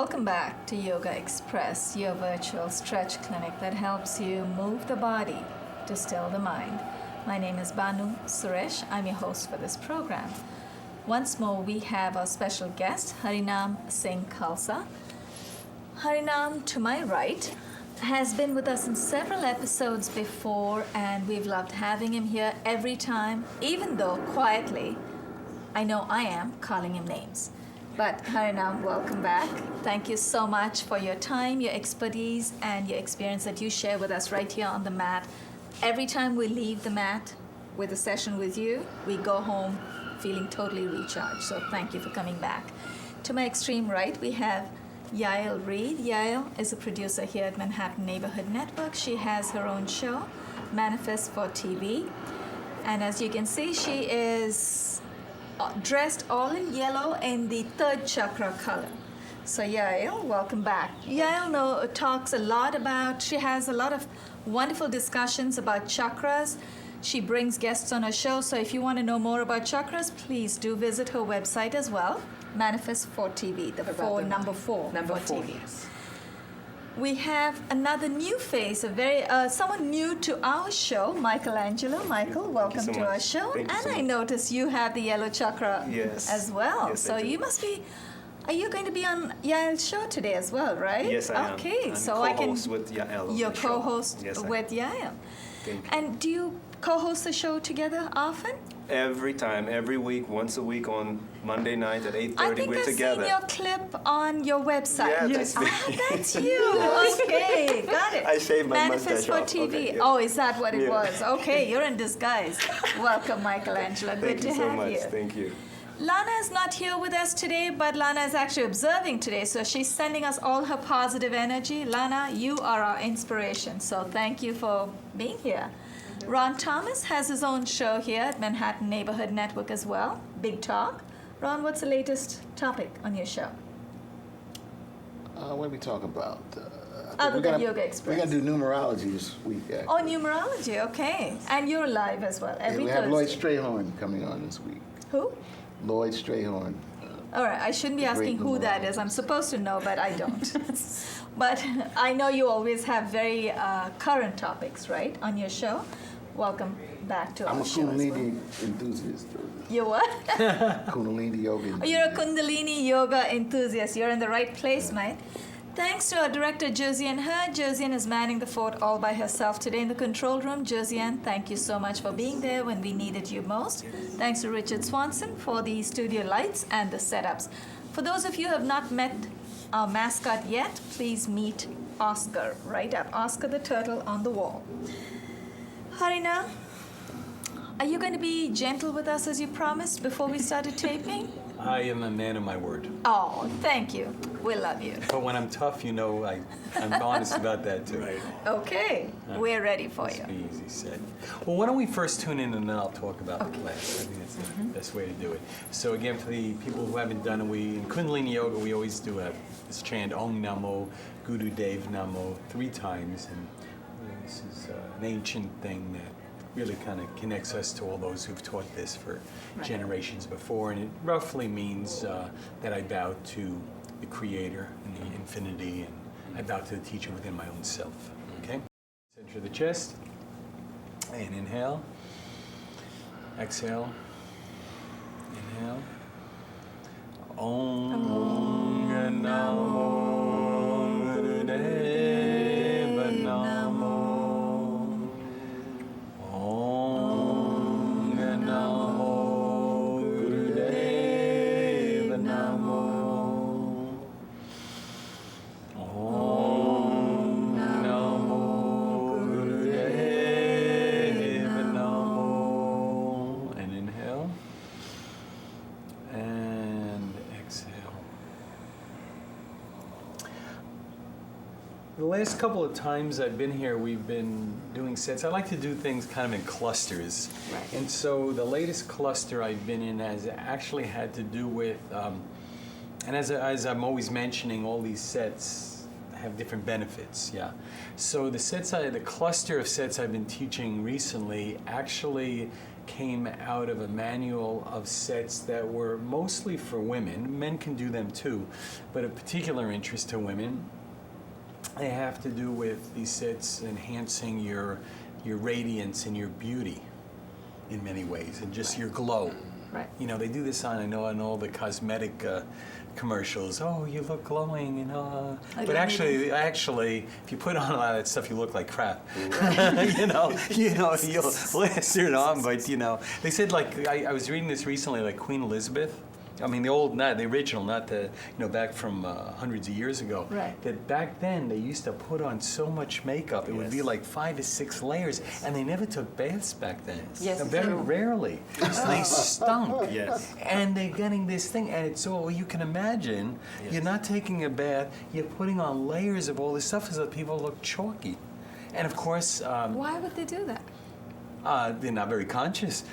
Welcome back to Yogaxpress, your virtual stretch clinic that helps you move the body to still the mind. My name is Banu Suresh. I'm your host for this program. Once more, we have our special guest, Harinam Singh Khalsa. Harinam, to my right, has been with us in several episodes before, and we've loved having him here every time, even though quietly, I know I am calling him names. But Harinam, welcome back. Thank you so much for your time, your expertise, and your experience that you share with us right here on the mat. Every time we leave the mat with a session with you, we go home feeling totally recharged. So thank you for coming back. To my extreme right, we have Yael Reed. Yael is a producer here at Manhattan Neighborhood Network. She has her own show, Manifest for TV. And as you can see, she is dressed all in yellow in the third chakra color. So Yael, welcome back. Yael talks a lot about, she has a lot of wonderful discussions about chakras. She brings guests on her show, so if you want to know more about chakras, please do visit her website as well, Manifest for TV, number four for TV. Yes. We have another new face, someone new to our show, Michelangelo. Michael, welcome so to much. our show. Thank you And so I much. notice you have the yellow chakra Yes. as well. Yes, So I do. you must be, are you going to be on Yael's show today as well, right? Yes, I am. Okay, I'm so I can. co-host with Yael. on You're the show. co-host Yes, I with Yael. Thank you. And do you co-host the show together often? Every time, every week, once a week on Monday night at 8:30, I think we're I've together. seen your clip on your website. Yeah, that's me. That's you. Okay, got it. I shaved my Manifest mustache for off. TV. Okay, yeah. Oh, is that what it Yeah. was? Okay, you're in disguise. Welcome, Michelangelo. Good Thank to you so have much. you. Thank you. Lana is not here with us today, but Lana is actually observing today, so she's sending us all her positive energy. Lana, you are our inspiration, so thank you for being here. Ron Thomas has his own show here at Manhattan Neighborhood Network as well, Big Talk. Ron, what's the latest topic on your show? What are we talking about? Other than Yogaxpress. We're going to do numerology this week, actually. Oh, numerology, okay. And you're live as well, every we have Thursday. Lloyd Strayhorn coming on this week. Who? Lloyd Strayhorn. All right, I shouldn't be The asking great who that numerologist. is. I'm supposed to know, but I don't. But I know you always have very current topics, right, on your show. Welcome back to I'm our a show as well. Kundalini enthusiast. You're what? Kundalini yoga. Oh, you're a Kundalini yoga enthusiast. You're in the right place, mate. Thanks to our director, Josiane Her. Josiane is manning the fort all by herself today in the control room. Josiane, thank you so much for being there when we needed you most. Thanks to Richard Swanson for the studio lights and the setups. For those of you who have not met our mascot yet, please meet Oscar right up. Oscar the turtle on the wall. Harina, are you going to be gentle with us as you promised before we started taping? I am a man of my word. Oh, thank you. We love you. But when I'm tough, you know, I'm honest about that too. Right. Okay, we're ready for you. Be easy said. Well, why don't we first tune in and then I'll talk about the class. I think that's the best way to do it. So again, for the people who haven't done it, in Kundalini Yoga, we always do this chant, Om Namo, Guru Dev Namo, 3 times. And this is an ancient thing that really kind of connects us to all those who've taught this for generations before, and it roughly means that I bow to the Creator and the infinity, and I bow to the teacher within my own self. Okay? Center of the chest, and inhale, exhale, inhale. Om Namo Gurudeva Namo. Om Namo Gurudeva Namo. Om Namo Gurudeva Namo. And inhale. And exhale. The last couple of times I've been here, we've been doing sets. I like to do things kind of in clusters. Right. And so the latest cluster I've been in has actually had to do with, and as I'm always mentioning, all these sets have different benefits, yeah. So the cluster of sets I've been teaching recently actually came out of a manual of sets that were mostly for women. Men can do them too, but of particular interest to women. They have to do with these sets enhancing your radiance and your beauty in many ways, and just your glow. Right. You know, they do this on all the cosmetic commercials. Oh, you look glowing, you know. But actually, if you put on a lot of that stuff, you look like crap. you'll last it on. But they said, like, I was reading this recently, like Queen Elizabeth. I mean, the original, not the, back from hundreds of years ago. Right. That back then they used to put on so much makeup. It would be like 5 to 6 layers, and they never took baths back then. Yes. Very rarely. So they stunk. Yes. And they're getting this thing, and it's all you can imagine. Yes. You're not taking a bath. You're putting on layers of all this stuff so that people look chalky. And of course, Why would they do that? they're not very conscious.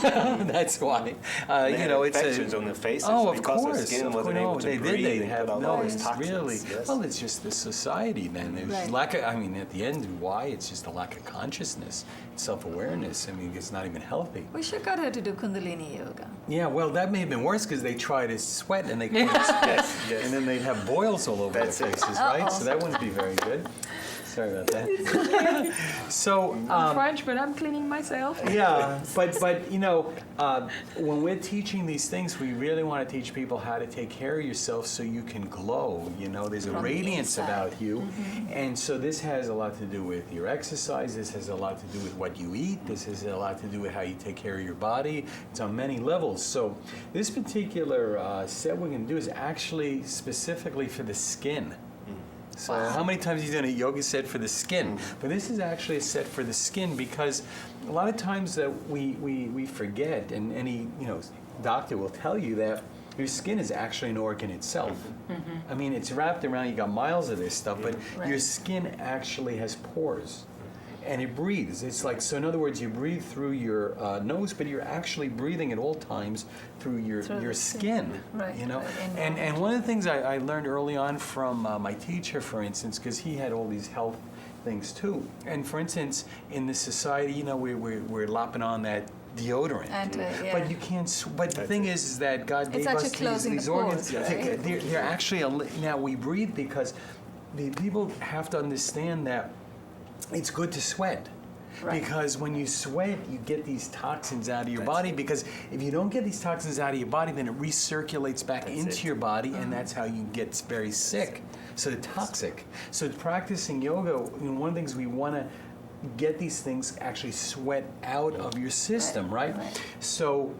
That's why. They had it's infections on their faces Oh, of because course. their skin wasn't able to they breathe. did. They and have put no. all those It's toxins. really Yes. well. It's just the society, then. There's Right. lack of. I mean, at the end, why? It's just a lack of consciousness, self-awareness. I mean, it's not even healthy. We should get her to do Kundalini yoga. Yeah, well, that may have been worse because they try to sweat and they couldn't sweat, yes. and then they'd have boils all over That's their it. faces, right? So that wouldn't be very good. Sorry about that. So. French, but I'm cleaning myself. Yeah, but when we're teaching these things, we really want to teach people how to take care of yourself so you can glow. There's a From the radiance inside. about you, and so this has a lot to do with your exercise. This has a lot to do with what you eat. This has a lot to do with how you take care of your body. It's on many levels. So this particular set we're going to do is actually specifically for the skin. So how many times have you done a yoga set for the skin? But this is actually a set for the skin because a lot of times that we forget, and any doctor will tell you that your skin is actually an organ itself. I mean, it's wrapped around, you got miles of this stuff, but your skin actually has pores. And it breathes. It's like, so in other words, you breathe through your nose, but you're actually breathing at all times through your the skin. Right, right, And one of the things I learned early on from my teacher, for instance, because he had all these health things too. And for instance, in this society, we're lopping on that deodorant. But you can't. But the thing is that God gave us these organs. Right? They're actually now we breathe because the people have to understand that. It's good to sweat. Right. Because when you sweat, you get these toxins out of your body. Because if you don't get these toxins out of your body, then it recirculates back into your body, and that's how you get very sick. So they're toxic. So practicing yoga, one of the things we want to get these things actually sweat out of your system, right? So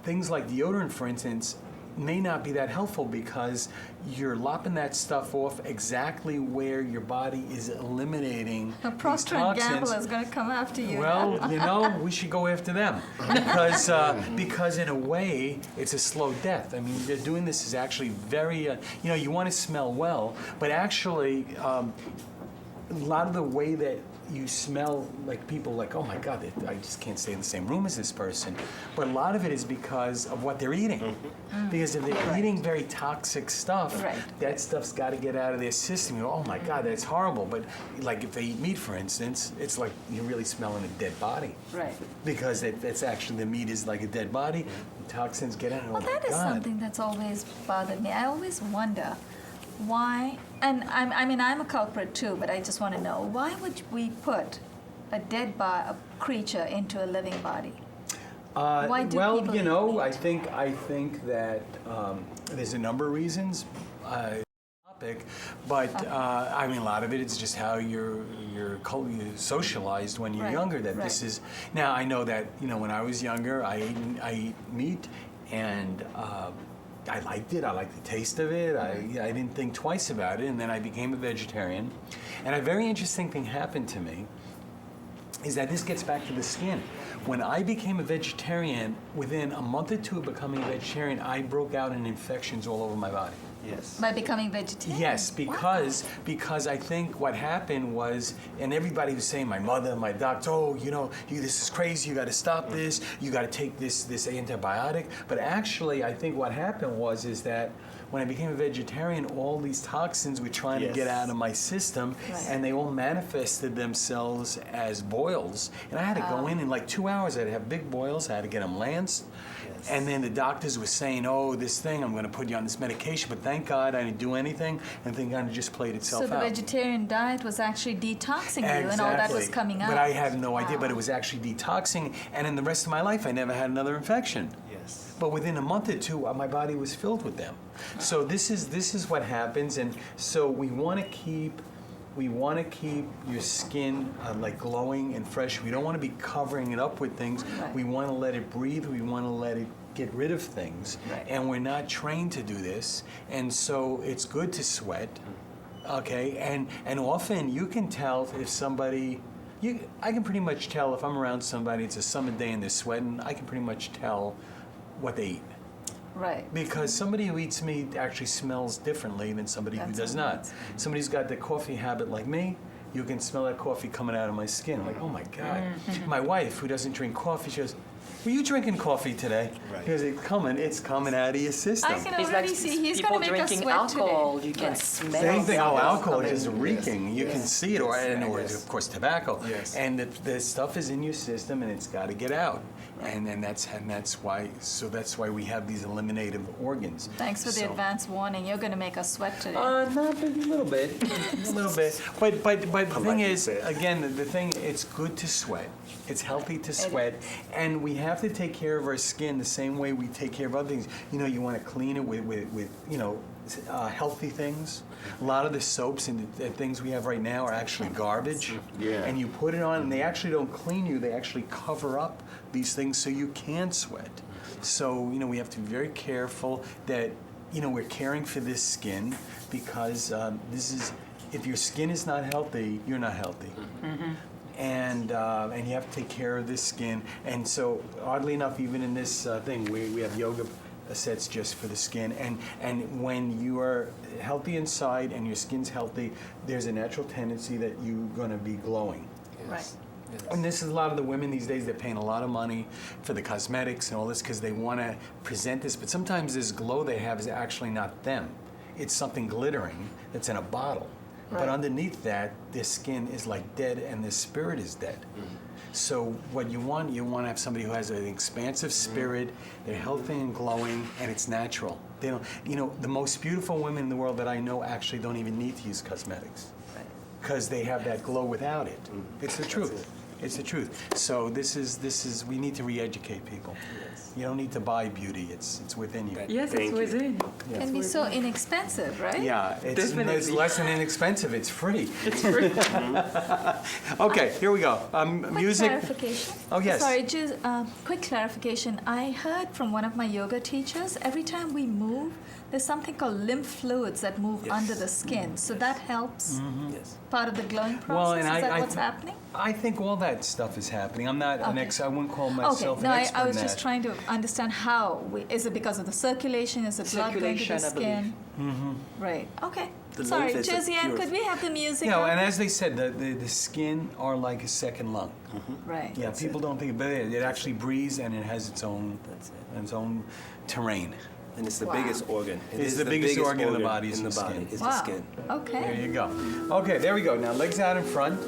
things like deodorant, for instance, may not be that helpful because you're lopping that stuff off exactly where your body is eliminating A these Procter & toxins. Gamble is going to come after you. Well, we should go after them because in a way it's a slow death. I mean, they're doing this is actually very, you want to smell well, but actually a lot of the way that you smell, like people like, oh my God, I just can't stay in the same room as this person. But a lot of it is because of what they're eating. Because if they're eating very toxic stuff, that stuff's got to get out of their system. You go, oh my God, that's horrible. But like if they eat meat, for instance, it's like you're really smelling a dead body. Right. Because it's actually, the meat is like a dead body. The toxins get out. Well, that is something that's always bothered me. I always wonder why, and I'm a culprit too, but I just want to know, why would we put a dead a creature into a living body? Why do well, people eat meat? I think that there's a number of reasons. But a lot of it is just how you're socialized when you're younger. That this is now. I know that when I was younger, I ate meat, and I liked it. I liked the taste of it. I didn't think twice about it, and then I became a vegetarian. And a very interesting thing happened to me is that this gets back to the skin. When I became a vegetarian, within a month or two of becoming a vegetarian, I broke out in infections all over my body. Yes. By becoming vegetarian? Yes, because I think what happened was, and everybody was saying, my mother, my doctor, oh, this is crazy. You got to stop this. You got to take this antibiotic. But actually, I think what happened is that when I became a vegetarian, all these toxins were trying to get out of my system, and they all manifested themselves as boils. And I had to go in like 2 hours. I had to have big boils. I had to get them lanced. And then the doctors were saying, oh, this thing, I'm going to put you on this medication. But thank God I didn't do anything, and thank God it just played itself out. So the vegetarian diet was actually detoxing you, and all that was coming out. But I had no idea, but it was actually detoxing. And in the rest of my life, I never had another infection. Yes. But within a month or two, my body was filled with them. So this is what happens. And so we want to keep your skin like glowing and fresh. We don't want to be covering it up with things. Right. We want to let it breathe. We want to let it get rid of things. Right. And we're not trained to do this. And so it's good to sweat. Okay? And often you can tell if somebody, I can pretty much tell if I'm around somebody, it's a summer day and they're sweating, I can pretty much tell what they eat. Right. Because somebody who eats meat actually smells differently than somebody who does not. Somebody who's got the coffee habit like me, you can smell that coffee coming out of my skin. I'm like, oh my God. My wife, who doesn't drink coffee, she goes, were you drinking coffee today? Right. Because it's coming out of your system. I can already see he's people going to make us drinking sweat alcohol. today. You can smell. Same thing. Oh, it alcohol coming. is reeking. You can see it, or Yes. of course tobacco. Yes. And the stuff is in your system, and it's got to get out. And that's why. So that's why we have these eliminative organs. Thanks for the advance warning. You're going to make us sweat today. Not a little bit, a little bit. But the thing like is, you said. again, the thing, it's good to sweat. It's healthy to sweat, and we have to take care of our skin the same way we take care of other things. You want to clean it with healthy things. A lot of the soaps and the things we have right now are actually garbage. Yeah. And you put it on, and they actually don't clean you. They actually cover up these things so you can sweat. So we have to be very careful that we're caring for this skin, because if your skin is not healthy, you're not healthy. Mm-hmm. And you have to take care of this skin. And so, oddly enough, even in this thing, we have yoga sets just for the skin. And when you are healthy inside and your skin's healthy, there's a natural tendency that you're going to be glowing. Right. And this is a lot of the women these days, they're paying a lot of money for the cosmetics and all this because they want to present this. But sometimes this glow they have is actually not them. It's something glittering that's in a bottle. But underneath that, their skin is like dead and their spirit is dead. So what you want to have somebody who has an expansive spirit, they're healthy and glowing, and it's natural. They don't, the most beautiful women in the world that I know actually don't even need to use cosmetics because they have that glow without it. It's the truth. It's the truth. So this is we need to re-educate people. You don't need to buy beauty. It's within you. Yes, Thank it's you. within. Can be so inexpensive, right? Yeah, it's Definitely. less than inexpensive. It's free. It's free. Okay, here we go. Quick Music. clarification. Oh, yes. Sorry, just quick clarification. I heard from one of my yoga teachers, every time we move, there's something called lymph fluids that move Yes. under the skin. So that helps Yes. part of the glowing process. Well, and Is that I what's happening? I think all that stuff is happening. I'm not an Okay. I wouldn't call Okay, myself no, an I expert was in just that. trying to understand how. Is it because of the circulation? Is it blood going to the Circulation, I skin? Right. Okay. The Sorry, lymph is a Josiane, pure- could we have the music? You know, up? and as they said, the skin are like a second lung. Right. Yeah, people don't think, but it actually breathes and it has its own terrain. And it's the Wow. biggest organ. It It's is the biggest organ in the body is in the the body. skin. It's Wow. the skin. There Okay. you go. Okay, there we go. Now legs out in front.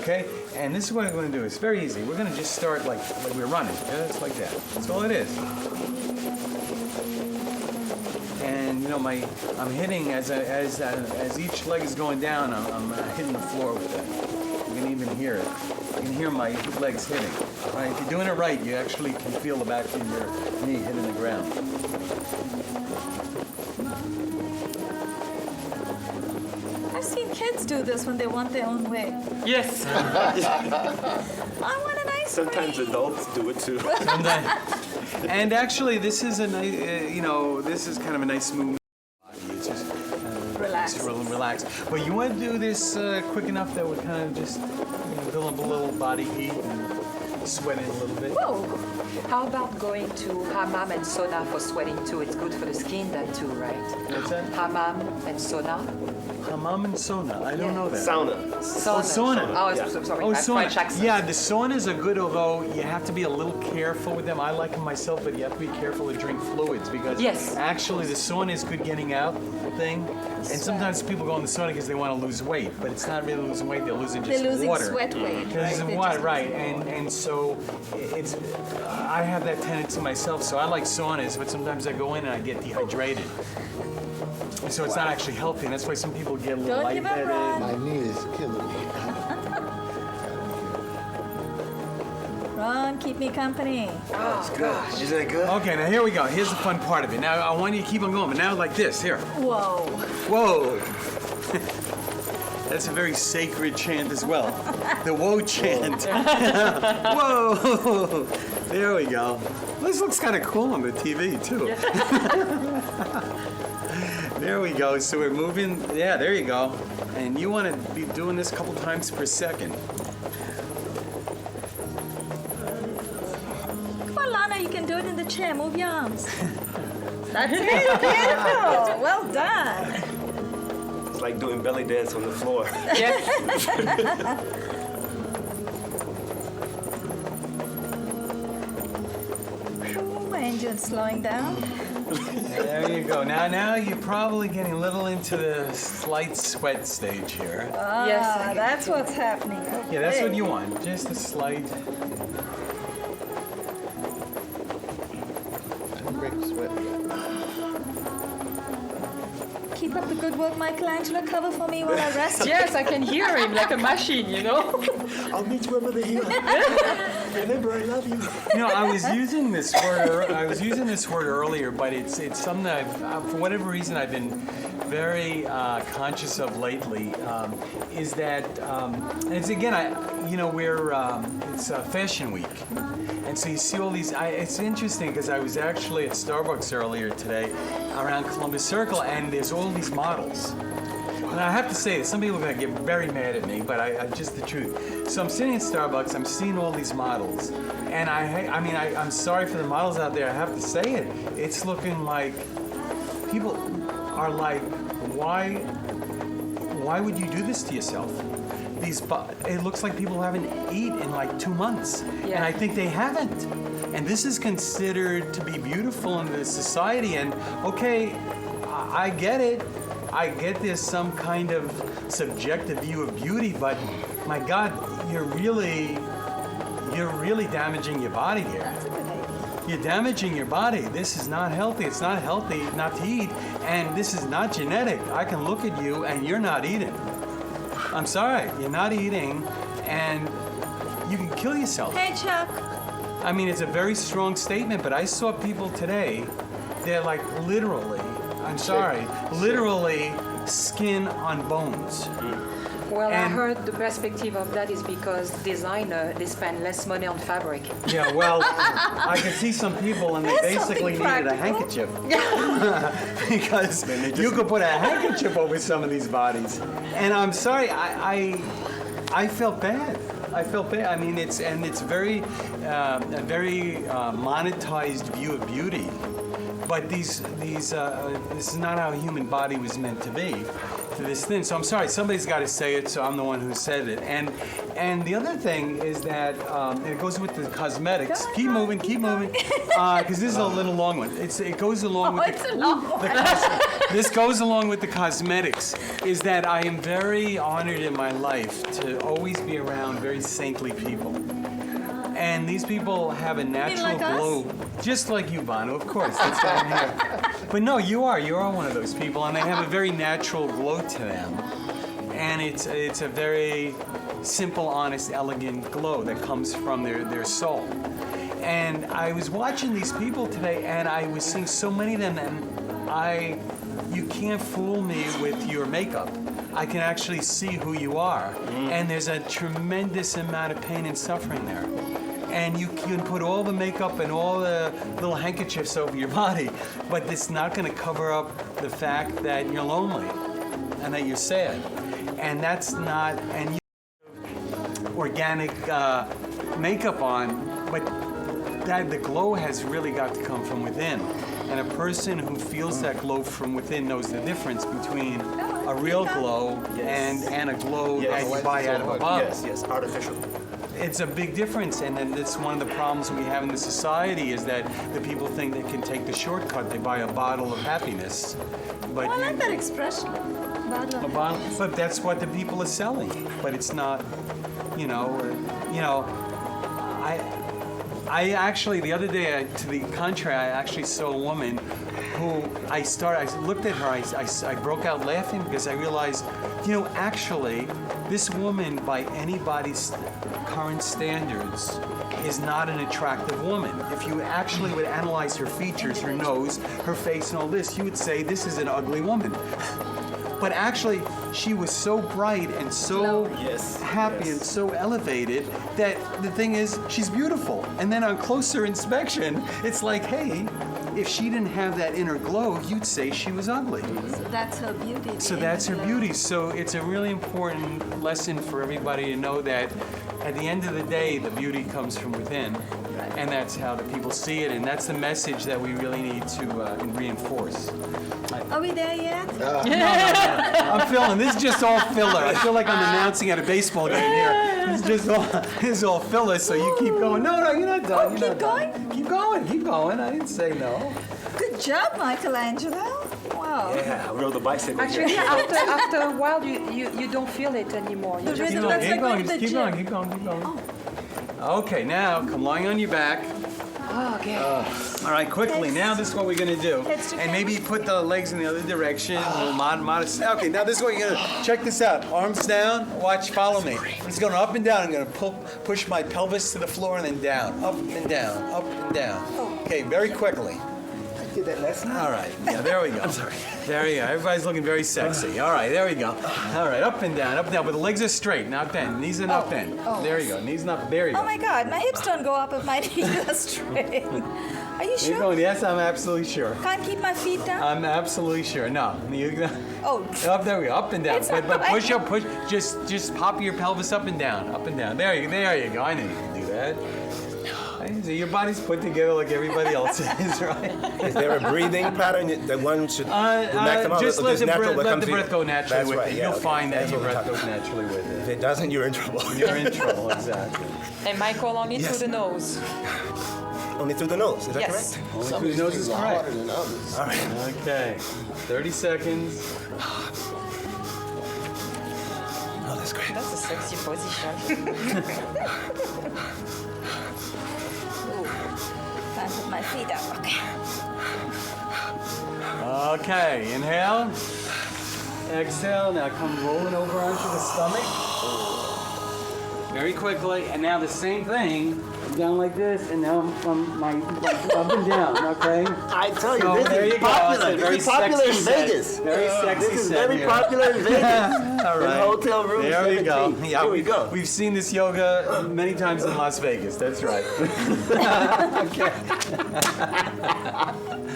Okay, and this is what I'm going to do. It's very easy. We're going to just start like we're running. Just like that. That's all it is. And I'm hitting as each leg is going down. I'm hitting the floor with that. You can even hear it. You can hear my legs hitting. Right? If you're doing it right, you actually can feel the back of your knee hitting the ground. I've seen kids do this when they want their own way. Yes. I want an ice Sometimes cream. adults do it too. And actually, this is a nice, this is kind of a nice movement. It's just Relax. just relax. But you want to do this quick enough that we're kind of just build up a little body heat and sweat in a little bit. Whoa. How about going to hammam and sauna for sweating too? It's good for the skin, that too, right? What's that? Hammam and sauna. Hammam and sauna. I don't know that. Sauna. Sauna. sauna. Oh, Yeah. sorry. Oh, My French sauna. accent. Yeah, the saunas are good, although you have to be a little careful with them. I like them myself, but you have to be careful to drink fluids because Yes. actually the sauna is good getting out thing. And sometimes people go in the sauna because they want to lose weight, but it's not really losing weight. They're losing just They're losing water. sweat weight. They're losing They're water, just right? losing water. And so it's I have that tendency myself. So I like saunas, but sometimes I go in and I get dehydrated. And so it's not actually healthy. And that's why some people get a little Don't give up, lightheaded. Ron. My knee is killing me. Ron, keep me company. That's good. Isn't it good? Okay, now here we go. Here's the fun part of it. Now I want you to keep on going, but now like this. Here. Whoa. Whoa. That's a very sacred chant as well. The whoa chant. Whoa. There we go. This looks kind of cool on the TV too. There we go. So we're moving. Yeah, there you go. And you want to be doing this a couple times per second. Come on, Lana, you can do it in the chair. Move your arms. That's it. Beautiful. Well done. It's like doing belly dance on the floor. Ooh, my engine's slowing down. There you go. Now you're probably getting a little into the slight sweat stage here. Ah, that's what's happening. Yeah, that's what Okay. you want. Just a slight. I didn't break the sweat yet. Keep up the good work, Michelangelo. Cover for me while I rest. Yes, I can hear him like a machine, you know? I'll meet you over here. Remember, I love you. You know, I was using this word earlier, but it's something that for whatever reason I've been very conscious of lately. Is that and it's again it's Fashion Week, and so you see all these. It's interesting because I was actually at Starbucks earlier today, around Columbus Circle, and there's all these models. And I have to say, some people are going to get very mad at me, but I just the truth. So I'm sitting at Starbucks, I'm seeing all these models, and I'm sorry for the models out there. I have to say it. It's looking like people are like, why would you do this to yourself? It looks like people haven't eaten in like 2 months, Yeah. and I think they haven't. And this is considered to be beautiful in this society. And okay, I get it. I get there's some kind of subjective view of beauty, but my God, you're really damaging your body here. That's a good idea. You're damaging your body. This is not healthy. It's not healthy not to eat, and this is not genetic. I can look at you and you're not eating. I'm sorry, you're not eating, and you can kill yourself. Hey, Chuck. I mean, it's a very strong statement, but I saw people today, they're like literally, I'm sorry, literally skin on bones. Well, I And- heard the perspective of that is because designer, they spend less money on fabric. Yeah, well, I can see some people and they There's basically something needed a practical. handkerchief. Because you could put a handkerchief over some of these bodies. And I'm sorry, I felt bad. I felt bad. I mean, it's very, a very monetized view of beauty. But this is not how a human body was meant to be. To this thing. So I'm sorry, somebody's got to say it, so I'm the one who said it. And the other thing is that and it goes with the cosmetics. Go on, Keep Ron, moving, keep moving, because this is a little long one. It goes along with It's a long one. this goes along with the cosmetics. Is that I am very honored in my life to always be around very saintly people. And these people have a natural like us? glow, just like you, Banu, of course. That's why I'm here. But no, you are one of those people, and they have a very natural glow to them. And it's a very simple, honest, elegant glow that comes from their soul. And I was watching these people today, and I was seeing so many of them, and you can't fool me with your makeup. I can actually see who you are. And there's a tremendous amount of pain and suffering there. And you can put all the makeup and all the little handkerchiefs over your body, but it's not going to cover up the fact that you're lonely and that you're sad. And that's not, and you organic makeup on, but that the glow has really got to come from within. And a person who feels that glow from within knows the difference between a real glow and a glow that you buy out of a bottle. Yes, artificial. It's a big difference, and then that's one of the problems we have in the society is that the people think they can take the shortcut. They buy a bottle of happiness. But I like that expression. a bottle, but that's what the people are selling. But it's not, I actually, the other day, to the contrary, I actually saw a woman who I looked at her, I broke out laughing because I realized, actually, this woman, by anybody's current standards, is not an attractive woman. If you actually would analyze her features, her nose, her face, and all this, you would say this is an ugly woman. But actually, she was so bright and so happy and so elevated that the thing is, she's beautiful. And then on closer inspection, it's like, hey, if she didn't have that inner glow, you'd say she was ugly. So that's her beauty. So that's her beauty. So it's a really important lesson for everybody to know that at the end of the day, the beauty comes from within. And that's how the people see it. And that's the message that we really need to reinforce. Are we there yet? No. I'm feeling this is just all filler. I feel like I'm announcing at a baseball game here. This is all filler, so you keep going. No, you're not done. You're keep not going? Done. Keep going. I didn't say no. Good job, Michelangelo. Wow. Yeah, I rode the bicycle. Actually, after a while, you don't feel it anymore. You The just rhythm, that's like going to the keep gym. going. Okay, now come lying on your back. okay. All right, quickly. Now this is what we're gonna do, Heads to and maybe put the legs in the other direction. A little modest. Okay, now this is what you're gonna check this out. Arms down. Watch. Follow me. It's going up and down. I'm gonna push my pelvis to the floor and then down, up and down, up and down. Okay, very quickly. Did that last night? All right. Yeah, there we go. I'm sorry. There we go. Everybody's looking very sexy. All right, there we go. All right, up and down, but the legs are straight, not bent. Knees are not bent. There you go. Knees not. There you go. Oh my God, my hips don't go up if my knees are straight. Are you You're sure? going, yes, I'm absolutely sure. Can't keep my feet down? I'm absolutely sure. No. Oh. Up, there we go. Up and down. It's But not- push up, push. Just pop your pelvis up and down, up and down. There you go. I knew you could do that. So your body's put together like everybody else's, right? Is there a breathing pattern that one should do maximum? Just or let just the natural breath, what let comes the to you? breath go naturally That's with right, it. yeah, You'll okay. find that That's your what we're breath talking goes naturally with If it. it doesn't, you're in trouble. You're in trouble, exactly. And Michael, only Yes. through the nose. Only through the nose, is that Yes. correct? Only Some through of the these nose things is are correct. harder than others. All right. Okay, 30 seconds. Oh, that's great. That's a sexy position. Can't put my feet up. Okay. Okay, inhale. Exhale. Now come rolling over onto the stomach. Very quickly. And now the same thing. Down like this, and now I'm up and down, okay? I tell you, So this there is you go. popular. It's a very This is popular in sexy set. Vegas. Very sexy This is set very here. popular in Vegas. All right. In hotel room There we go. 17. Yeah, Here we go. We've seen this yoga many times in Las Vegas. That's right.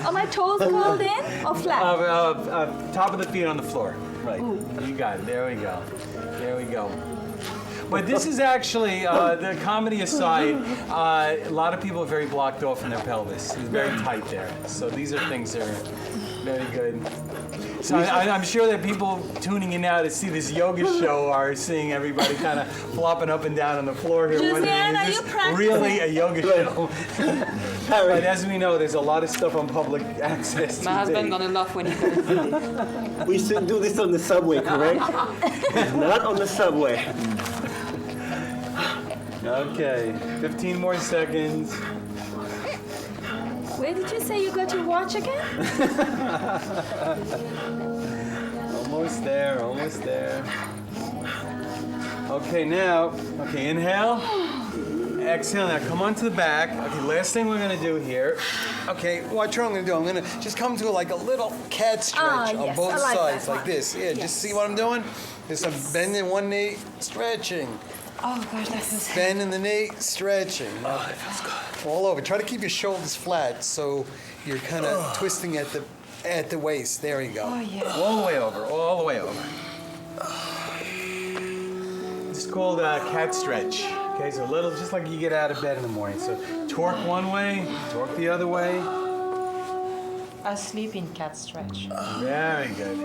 Are my toes curled in or flat? Top of the feet on the floor. Right. You got it. There we go. There we go. But this is actually, the comedy aside, a lot of people are very blocked off in their pelvis. It's very tight there. So these are things that are very good. So I'm sure that people tuning in now to see this yoga show are seeing everybody kind of flopping up and down on the floor here. Julianne, wondering, are is you this practicing? really a yoga show? But as we know, there's a lot of stuff on public access My husband today. gonna laugh when he comes. We should do this on the subway, correct? Not on the subway. Okay, 15 more seconds. Where did you say you got your watch again? Almost there, almost there. Okay, now, inhale. Exhale, now come onto the back. Okay, last thing we're gonna do here. Okay, watch what I'm gonna do. I'm gonna just come to like a little cat stretch on yes, both I like sides, that like one. this. Yeah, just see what I'm doing? Just I'm bending one knee, stretching. Oh gosh, that feels. Bending the knee, stretching. Oh, that feels good. All over. Try to keep your shoulders flat so you're kind of twisting at the waist. There you go. Oh yeah. All the way over, all the way over. Just called a cat stretch. Okay, so a little, just like you get out of bed in the morning. So torque one way, torque the other way. A sleeping cat stretch. Very good.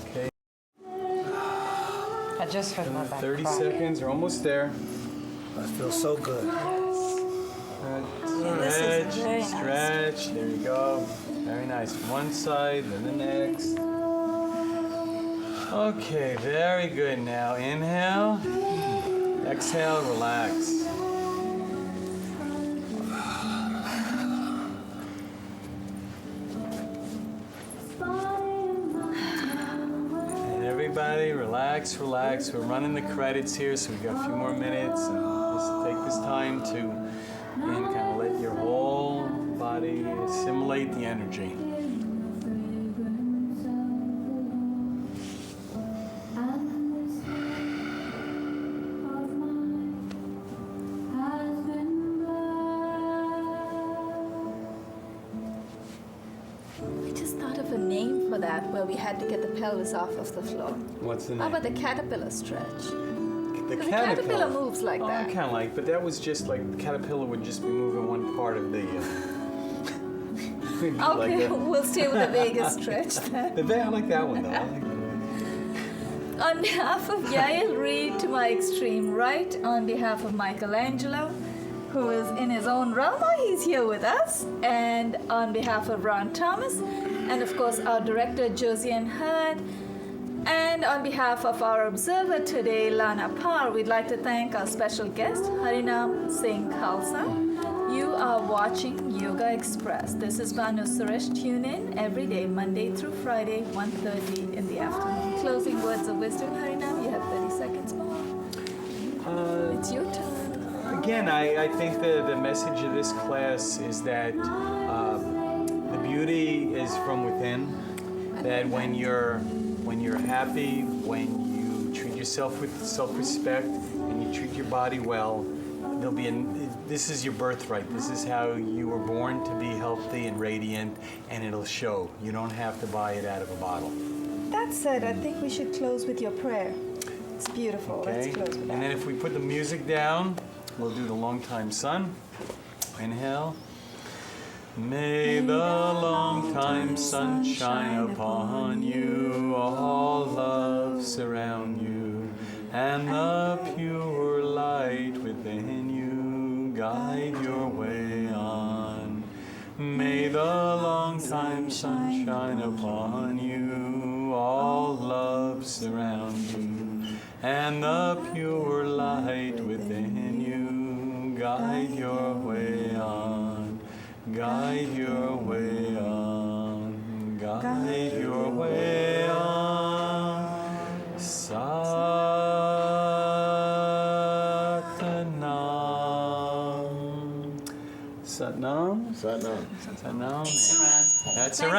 Okay, I just heard my back 30 cry. seconds, we're almost there. That feels so good. this is Stretch, very nice. stretch, there you go. Very nice. One side, then the next. Okay, very good. Now inhale, exhale, relax. And everybody, relax, relax. We're running the credits here, so we've got a few more minutes. And just take this time to and kind of let your whole body assimilate the energy. We just thought of a name for that where we had to get the pelvis off of the floor. What's the name? How about the caterpillar stretch? The The caterpillar moves like I that. kind of like, but that was just like the caterpillar would just be moving one part of the. Okay, like we'll stay with the Vegas stretch then. I like that one though. I like that. On behalf of Yael Reed to my extreme right, on behalf of Michelangelo, who is in his own realm, he's here with us, and on behalf of Ron Thomas, and of course our director Josiane Hurd, and on behalf of our observer today, Lana Parr, we'd like to thank our special guest, Harinam Singh Khalsa. You are watching Yoga Express. This is Banu Suresh. Tune in every day, Monday through Friday, 1:30 in the afternoon. Closing words of wisdom, Harinam. You have 30 seconds more. It's your turn. Again, I think the message of this class is that the beauty is from within. That when you're happy, when you treat yourself with self-respect, and you treat your body well, there'll be this is your birthright. This is how you were born to be healthy and radiant, and it'll show. You don't have to buy it out of a bottle. That said, I think we should close with your prayer. It's beautiful. Okay? Let's close with And then that. if we put the music down, we'll do the long time sun. Inhale. May the long time sun shine upon you, all love surround you, and the pure light within you guide your way on. May the long time sun shine upon you, all love surround you, and the pure light within you guide your way on. Guide your way on, guide your way on. Satnam. Satnam? Satnam. Satnam. That's a wrap.